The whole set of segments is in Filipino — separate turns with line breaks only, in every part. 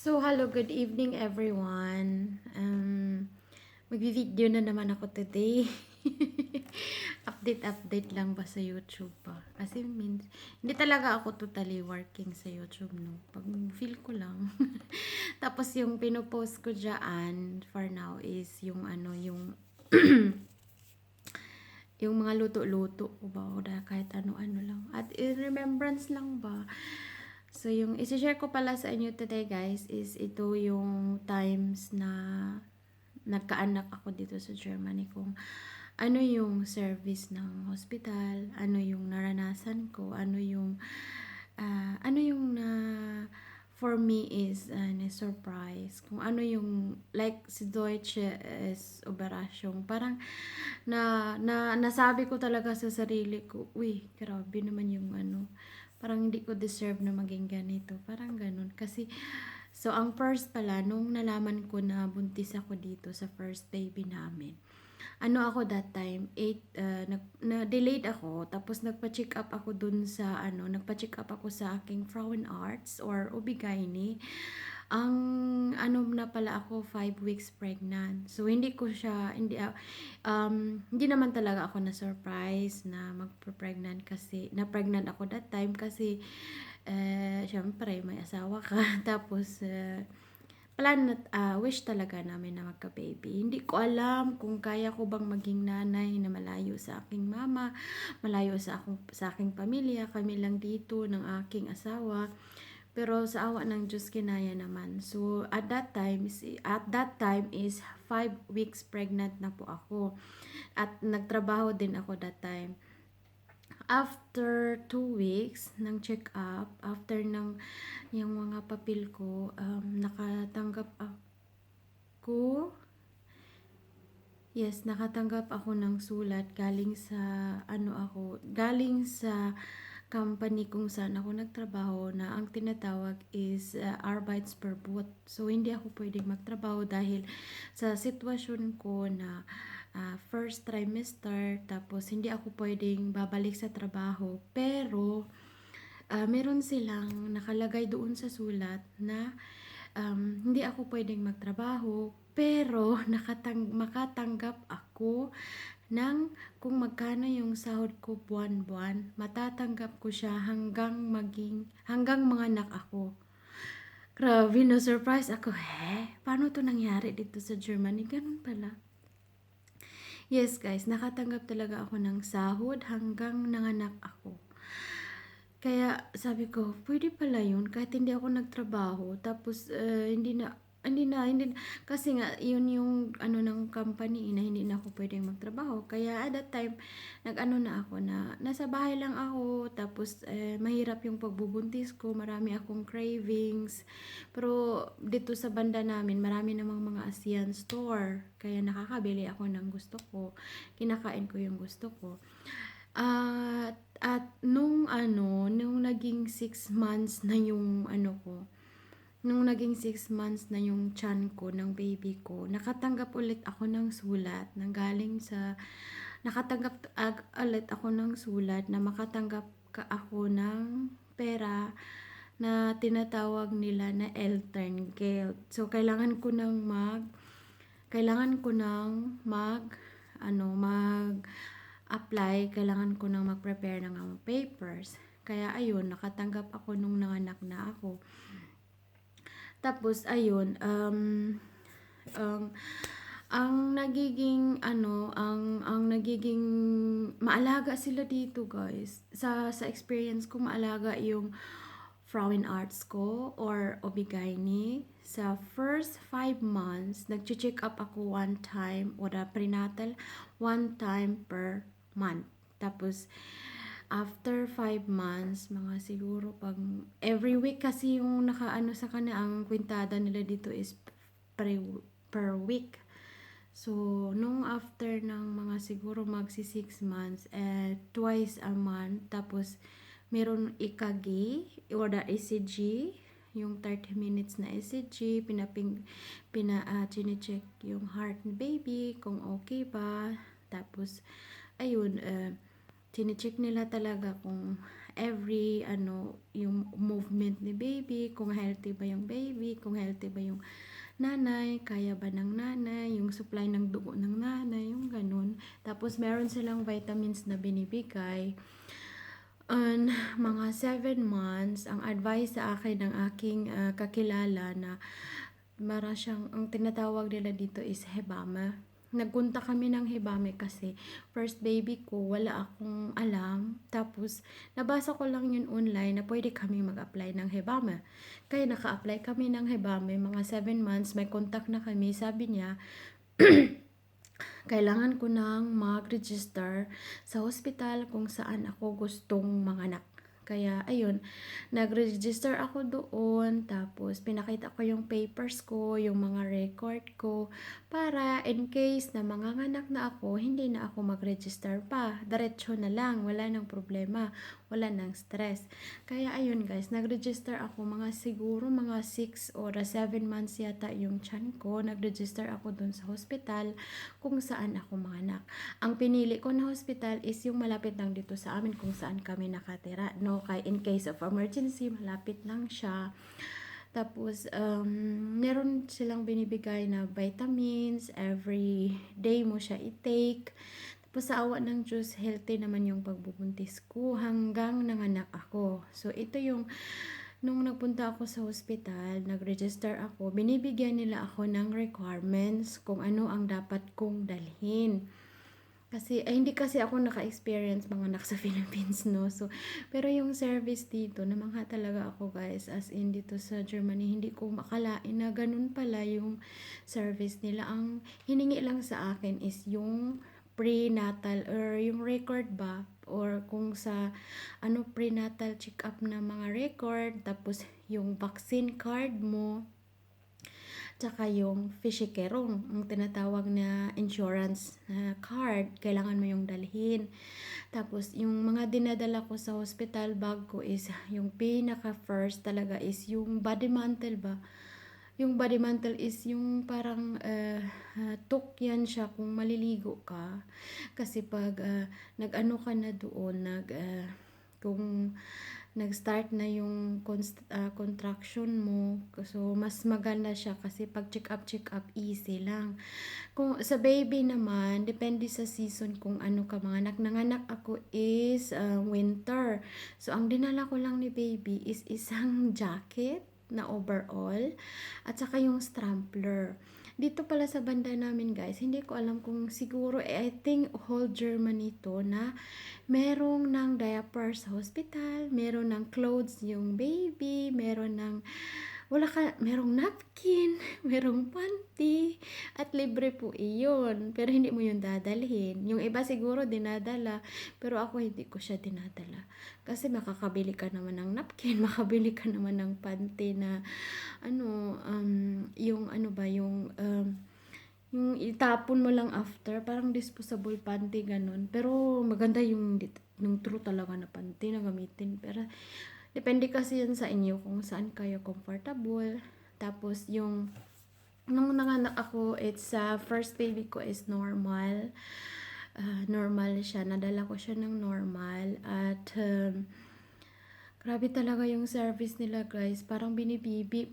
So, hello, good evening everyone. Magvi-video na naman ako today. Update lang ba sa YouTube pa? Kasi hindi talaga ako totally working sa YouTube, no? Pag feel ko lang. Tapos yung pinopost ko dyan for now is yung yung mga luto-luto ko ba o kahit ano-ano lang. At in remembrance lang ba? So, yung isi-share ko pala sa inyo today, guys, is ito yung times na nagkaanak ako dito sa Germany, kung ano yung service ng hospital, ano yung naranasan ko, ano yung na for me is na surprise, kung ano yung like si Deutsche is operasyon, parang nasabi ko talaga sa sarili ko, uy, grabe naman yung parang hindi ko deserve na maging ganito. Parang ganun. Kasi, so, ang first pala, nung nalaman ko na buntis ako dito sa first baby namin, ako that time, na-delayed ako, tapos nagpa-check up ako dun sa, nagpa-check up ako sa aking Frauenarzt or OB-GYN. Ang na pala ako, 5 weeks pregnant. So, hindi naman talaga ako na-surprise na magpa-pregnant kasi, na-pregnant ako that time kasi, syempre, may asawa ka. Tapos, wish talaga namin na magka-baby. Hindi ko alam kung kaya ko bang maging nanay na malayo sa aking mama, malayo sa aking pamilya, kami lang dito ng aking asawa. Pero sa awa ng Diyos kinaya naman. So at that time is 5 weeks pregnant na po ako. At nagtrabaho din ako that time. After 2 weeks ng check-up, after ng yung mga papel ko, nakatanggap ako. Yes, nakatanggap ako ng sulat galing sa company kung saan ako nagtrabaho, na ang tinatawag is Arbeitsverbot. So, hindi ako pwedeng magtrabaho dahil sa sitwasyon ko na first trimester, tapos hindi ako pwedeng babalik sa trabaho. Pero, meron silang nakalagay doon sa sulat na hindi ako pwedeng magtrabaho, pero makatanggap ako ng kung magkano yung sahod ko buwan-buwan, matatanggap ko siya hanggang manganak ako. Grabe, no, surprise ako. Paano to nangyari dito sa Germany? Ganun pala. Yes, guys, nakatanggap talaga ako ng sahod hanggang nanganak ako. Kaya sabi ko, pwede pala yun kahit hindi ako nagtrabaho. Tapos hindi na, kasi nga yun yung ng company na hindi na ako pwedeng magtrabaho. Kaya at that time na ako na nasa bahay lang ako, tapos mahirap yung pagbubuntis ko, marami akong cravings. Pero dito sa banda namin marami namang mga ASEAN store, kaya nakakabili ako ng gusto ko, kinakain ko yung gusto ko. At nung naging 6 months na yung nung naging 6 months na yung tiyan ko ng baby ko, nakatanggap ulit ako ng sulat ulit ako ng sulat na makatanggap ako ng pera na tinatawag nila na Elterngeld. So, kailangan ko ng mag-apply, kailangan ko nang mag-prepare ng mga papers. Kaya ayun, nakatanggap ako nung nanganak na ako. Tapos ayun, ang nagiging maalaga sila dito, guys. Sa experience ko, maalaga yung Frauenarzt ko or OB-GYN. Sa first 5 months, nag-check up ako one time, o prenatal, one time per month. Tapos, after 5 months, mga siguro pag every week, kasi yung nakaano sa kanya, ang kwintada nila dito is per week. So, nung after ng mga siguro magsi 6 months, twice a month, tapos meron EKG or the ECG, yung 30 minutes na ECG, chine-check yung heart ni baby, kung okay ba. Tapos, ayun, chine-check nila talaga kung every yung movement ni baby, kung healthy ba yung baby, kung healthy ba yung nanay, kaya ba ng nanay, yung supply ng dugo ng nanay, yung ganun. Tapos meron silang vitamins na binibigay. Mga 7 months, ang advice sa akin ng aking kakilala na ang tinatawag nila dito is hebama. Nagpunta kami ng hebame kasi first baby ko, wala akong alam. Tapos, nabasa ko lang yun online na pwede kami mag-apply ng hebame. Kaya naka-apply kami ng hebame, mga 7 months, may contact na kami. Sabi niya, kailangan ko nang mag-register sa hospital kung saan ako gustong manganak. Kaya, ayun, nag-register ako doon, tapos pinakita ko yung papers ko, yung mga record ko, para in case na manganganak na ako, hindi na ako mag-register pa. Diretso na lang, wala nang problema, wala nang stress. Kaya, ayun guys, nag-register ako siguro mga 6 or 7 months yata yung tiyan ko. Nag-register ako doon sa hospital kung saan ako manganak. Ang pinili ko na hospital is yung malapit lang dito sa amin kung saan kami nakatira, no? Kaya in case of emergency, malapit lang siya. Tapos, meron silang binibigay na vitamins, every day mo siya i-take. Tapos sa awa ng Diyos, healthy naman yung pagbubuntis ko hanggang nanganak ako. So, ito yung nung nagpunta ako sa hospital, nag-register ako, binibigyan nila ako ng requirements kung ano ang dapat kong dalhin. Kasi, hindi kasi ako naka-experience manganak sa Philippines, no? So, pero yung service dito, namangha talaga ako guys, as in dito sa Germany, hindi ko makalain na ganun pala yung service nila. Ang hiningi lang sa akin is yung prenatal or yung record ba, or kung sa prenatal check-up na mga record, tapos yung vaccine card mo, tsaka yung Fishikerong, ang tinatawag na insurance card, kailangan mo yung dalhin. Tapos, yung mga dinadala ko sa hospital bag ko is, yung pinaka first talaga is yung body mantle ba? Yung body mantle is yung parang tuk yan siya kung maliligo ka. Kasi pag nag-ano ka na doon, kung nag-start na yung contraction mo, so mas maganda siya kasi pag check up easy lang. Kung sa baby naman, depende sa season kung ano ka manganak. Nanganak ako is winter. So ang dinala ko lang ni baby is isang jacket na overall at saka yung strampler. Dito pala sa banda namin guys, hindi ko alam kung siguro, I think whole Germany to na merong ng diaper sa hospital, meron ng clothes yung baby, merong napkin, merong panty, at libre po iyon. Pero hindi mo yun dadalhin. Yung iba siguro dinadala, pero ako hindi ko siya dinadala. Kasi makakabili ka naman ng napkin, makabili ka naman ng panty na, yung itapon mo lang after, parang disposable panty, ganun. Pero maganda yung true talaga na panty na gamitin. Pero depende kasi yan sa inyo kung saan kayo comfortable. Tapos nung nanganak ako, it's first baby ko is normal. Normal siya. Nadala ko siya ng normal. At grabe talaga yung service nila guys. Parang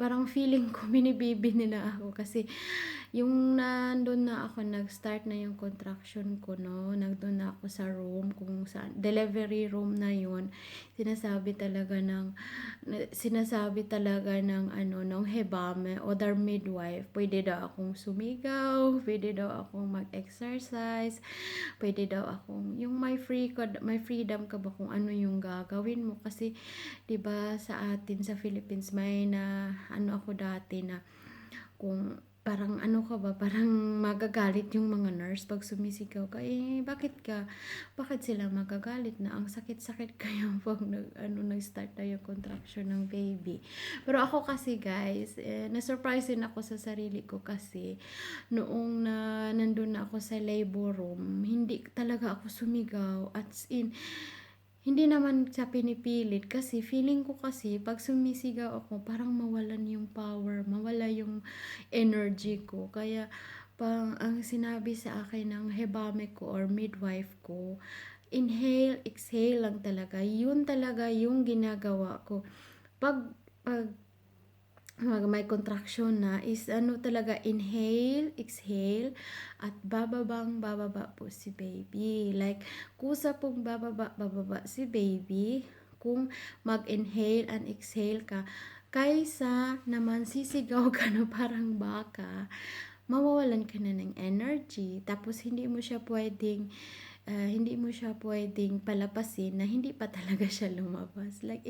parang feeling ko binibibi nila ako. Kasi yung nandun na ako, nag-start na yung contraction ko, no? Nandun na ako sa room, kung saan, delivery room na yun. Sinasabi talaga ng ng hebame o their midwife, pwede daw akong sumigaw, pwede daw akong mag-exercise, pwede daw akong, yung may freedom ka ba kung ano yung gagawin mo. Kasi, 'di ba sa atin sa Philippines, may ako dati na kung parang parang magagalit yung mga nurse pag sumisigaw ka. Bakit sila magagalit na ang sakit-sakit kayo pag nag-start na yung contraction ng baby. Pero ako kasi guys, na-surprise din ako sa sarili ko kasi noong nandun na ako sa labor room, hindi talaga ako sumigaw, at hindi naman sa pinipilit kasi feeling ko kasi pag sumisigaw ako parang mawalan yung power, mawala yung energy ko. Kaya ang sinabi sa akin ng hebame ko or midwife ko, inhale, exhale lang talaga. Yun talaga yung ginagawa ko. Pag may contraction na is ano talaga, inhale, exhale, at bababa po si baby. Like, kusa pong bababa si baby, kung mag-inhale and exhale ka, kaysa naman sisigaw ka na parang baka, mawawalan ka na ng energy, tapos hindi mo siya pwedeng palapasin na hindi pa talaga siya lumabas. Like,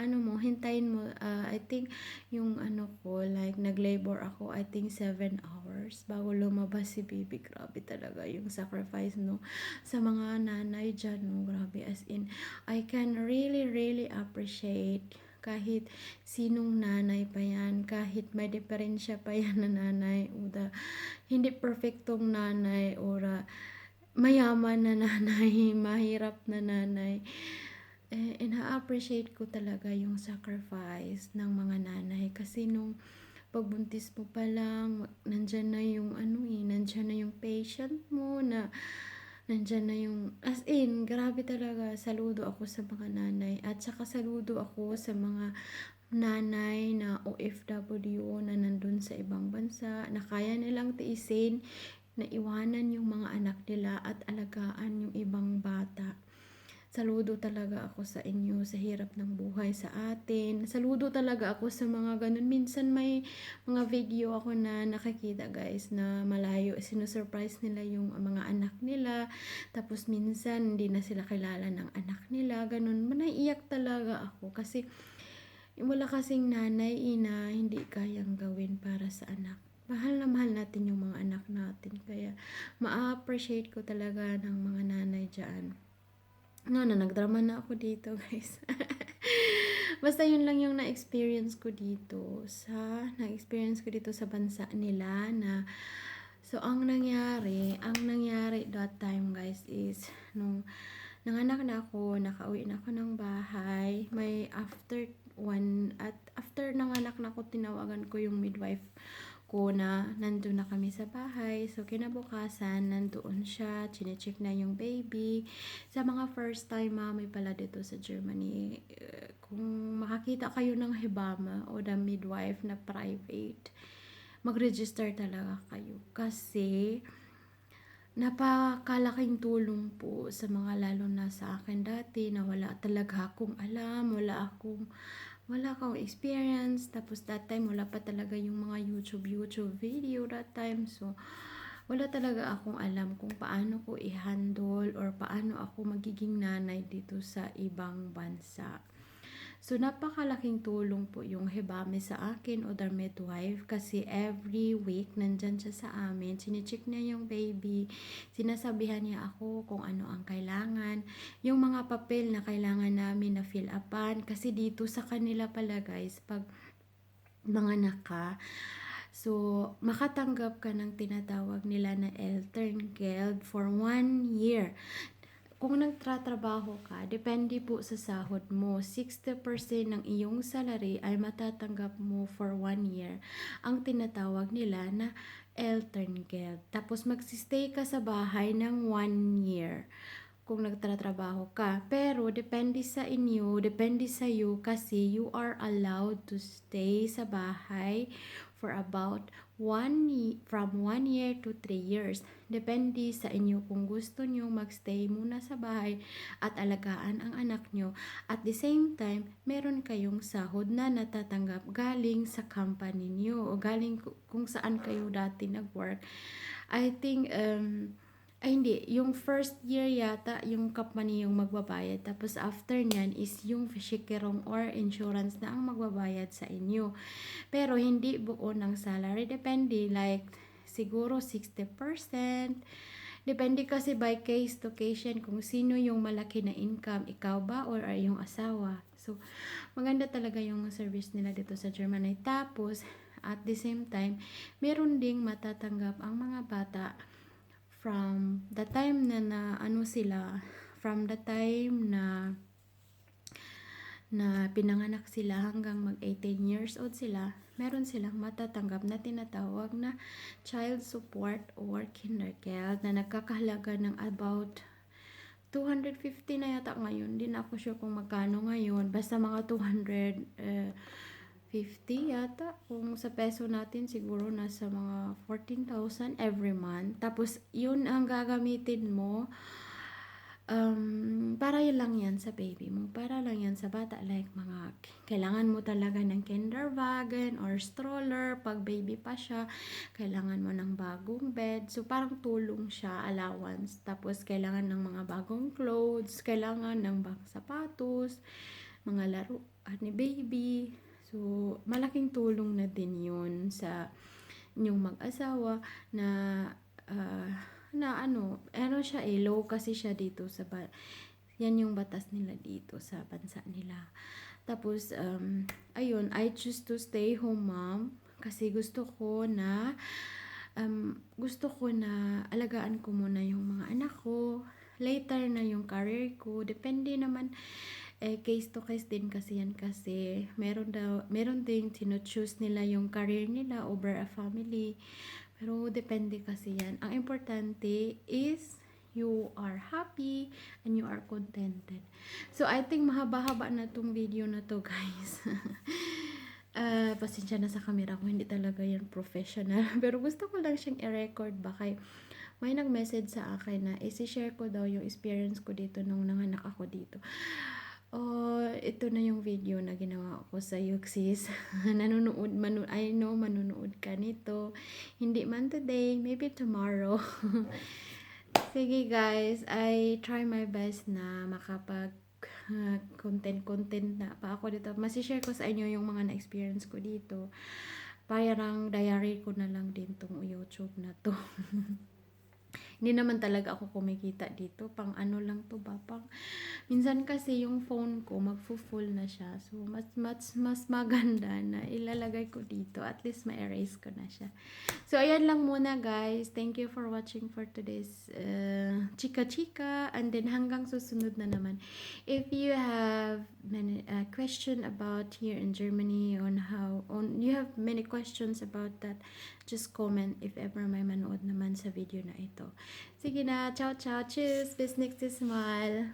ano mo, hintayin mo, I think, yung ano ko, like, nag-labor ako, I think 7 hours bago lumabas si baby. Grabe talaga yung sacrifice, no? Sa mga nanay dyan, no? Grabe, as in, I can really, really appreciate kahit sinong nanay pa yan, kahit may diferensya pa yan na nanay, o hindi perfectong nanay, or mayaman na nanay, mahirap na nanay. Ina-appreciate ko talaga yung sacrifice ng mga nanay, kasi nung pagbuntis mo pa lang, nandyan na yung nandyan na yung patient mo, na nandyan na yung, as in, grabe talaga. Saludo ako sa mga nanay, at saka saludo ako sa mga nanay na OFW na nandun sa ibang bansa, na kaya nilang tiisin na iwanan yung mga anak nila at alagaan yung ibang bata. Saludo talaga ako sa inyo sa hirap ng buhay sa atin. Saludo talaga ako sa mga ganun. Minsan may mga video ako na nakikita, guys, na malayo, sinusurprise nila yung mga anak nila. Tapos minsan hindi na sila kilala ng anak nila. Ganun. Manaiiyak talaga ako kasi wala kasing nanay na hindi kayang gawin para sa anak. Mahal na mahal natin yung mga anak natin. Kaya ma-appreciate ko talaga ng mga nanay dyan. No, nagdrama na ako dito, guys. Basta yun lang yung na-experience ko dito sa bansa nila, na so ang nangyari that time, guys, is nung nanganak na ako, nakauwi na ako ng bahay, may after nanganak na ako, tinawagan ko yung midwife ko na nandun na kami sa bahay. So, kinabukasan, nandoon siya, chinecheck na yung baby. Sa mga first time mommy pala dito sa Germany, kung makakita kayo ng Hebama o the midwife na private, mag-register talaga kayo. Kasi, napakalaking tulong po sa mga, lalo na sa akin dati, na wala talaga akong alam, wala akong experience. Tapos that time wala pa talaga yung mga YouTube video that time. So wala talaga akong alam kung paano ko i-handle or paano ako magiging nanay dito sa ibang bansa. So, napakalaking tulong po yung Hebame sa akin, o the midwife, kasi every week nandyan siya sa amin, sinicheck niya yung baby, sinasabihan niya ako kung ano ang kailangan, yung mga papel na kailangan namin na fill upan, kasi dito sa kanila pala, guys, pag manganak ka, so makatanggap ka ng tinatawag nila na Elterngeld for 1 year. Kung nagtratrabaho ka, depende po sa sahod mo, 60% ng iyong salary ay matatanggap mo for 1 year. Ang tinatawag nila na Elterngeld. Tapos magsistay ka sa bahay ng 1 year kung nagtatrabaho ka. Pero depende sa inyo, depende sa iyo, kasi you are allowed to stay sa bahay for about from 1 year to 3 years. Depende sa inyo kung gusto nyo magstay muna sa bahay at alagaan ang anak nyo. At the same time, meron kayong sahod na natatanggap galing sa company nyo o galing kung saan kayo dati nag-work. I think, hindi, yung first year yata yung company yung magbabayad, tapos after nyan is yung Fishikerong or insurance na ang magbabayad sa inyo. Pero hindi buo ng salary, depende, like siguro 60%. Depende kasi by case to case kung sino yung malaki na income, ikaw ba or yung asawa. So, maganda talaga yung service nila dito sa Germany. Tapos, at the same time, meron ding matatanggap ang mga bata from the time na pinanganak sila hanggang mag 18 years old sila, meron silang matatanggap na tinatawag na child support or kindergeld na nagkakahalaga ng about 250 na yata ngayon. Hindi na ako sure kung magkano ngayon. Basta mga 250 yata. Kung sa peso natin, siguro nasa mga 14,000 every month. Tapos, yun ang gagamitin mo. Para yun lang yan sa baby mo. Para lang yan sa bata. Like, kailangan mo talaga ng kindergarten or stroller. Pag baby pa siya, kailangan mo ng bagong bed. So, parang tulong siya, allowance. Tapos, kailangan ng mga bagong clothes. Kailangan ng bagong sapatos. Mga laruan ni baby. So, malaking tulong na din yun sa inyong mag-asawa na ah, siya low kasi siya dito yan yung batas nila dito sa bansa nila. Tapos, ayun, I choose to stay home mom kasi gusto ko na alagaan ko muna yung mga anak ko. Later na yung career ko. Depende naman, case to case din kasi yan kasi meron din sino-choose nila yung career nila over a family. Pero depende kasi yan. Ang importante is you are happy and you are contented. So, I think mahaba-haba na tong video na to, guys. Pasensya na sa camera ko, hindi talaga yan professional. Pero gusto ko lang siyang i-record ba kay may nag-message sa akin na isi-share ko daw yung experience ko dito nung nanganak ako dito. Oh, ito na yung video na ginawa ko sa Yuxis. I know manunood ka nito. Hindi man today, maybe tomorrow. Sige guys, I try my best na makapag content na pa ako dito. Masishare ko sa inyo yung mga na-experience ko dito. Parang diary ko na lang din tong YouTube na to. Hindi naman talaga ako kumikita dito. Pang ano lang to ba? Minsan kasi yung phone ko, magfo-full na siya. So, mas maganda na ilalagay ko dito. At least ma-erase ko na siya. So, ayan lang muna guys. Thank you for watching for today's chika-chika. And then hanggang susunod na naman. If you have many question about here in Germany you have many questions about that, just comment if ever may manood naman sa video na ito. Sige na, ciao ciao, cheers, bis nächstes Mal.